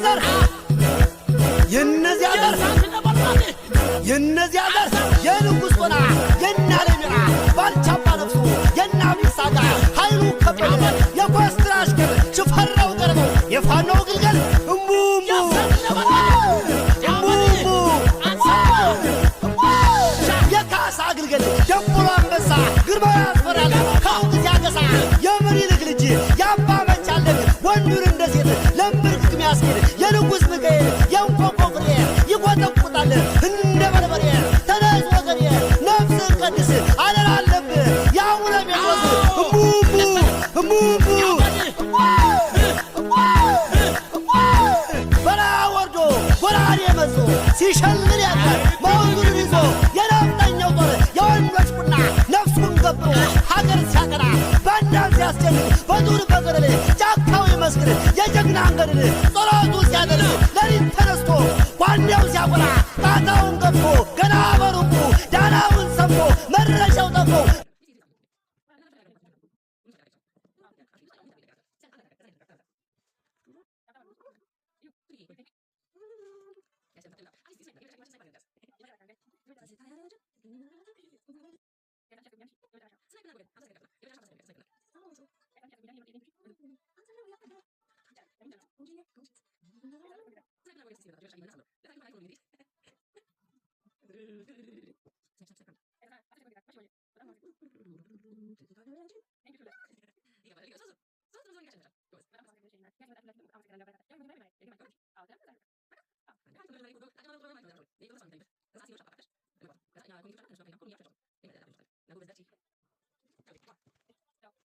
ዘር የነዚያ ዘር የንጉሥ ሆና የናለሚራ ባልቻባ ነፍሱ የናሚሳጋ ኃይሉ ከበደ የኮስትራ አሽከር ሽፈራው ገረመው የፋናው ግልገል እሙሙ የካሳ ግልገል ደንቦሮ አንበሳ ግርማ ያስፈራል ካሁን ሲያገሳ የምኒልክ ልጅ የአባ መቻለቅ ወንዱን እንደ ሴት ለምርግግ ሚያስኬድ የንጉሥ ሚካኤል የእንቆቆ ፍሬ ይቆጠቁጣል እንደ በርበሬ ተነስ ወገኔ ነፍስን ቀድስ አደራ አለብህ የአቡነ ጴጥሮስ እሙሙ በረሃ ወርዶ ጎራዴ መዞ ሲሸልል ያድራል መውዙን ይዞ የነፍጠኛው ጦር የወንዶች ቁና ነፍሱን ገብሮ ሀገር ሲያቀና ባንዳን ሲያስጨንቅ በዱር በገደል ጫካው ይመስክር የጀግና አንገድል ጸሎቱ ሲያደርስ ለሊት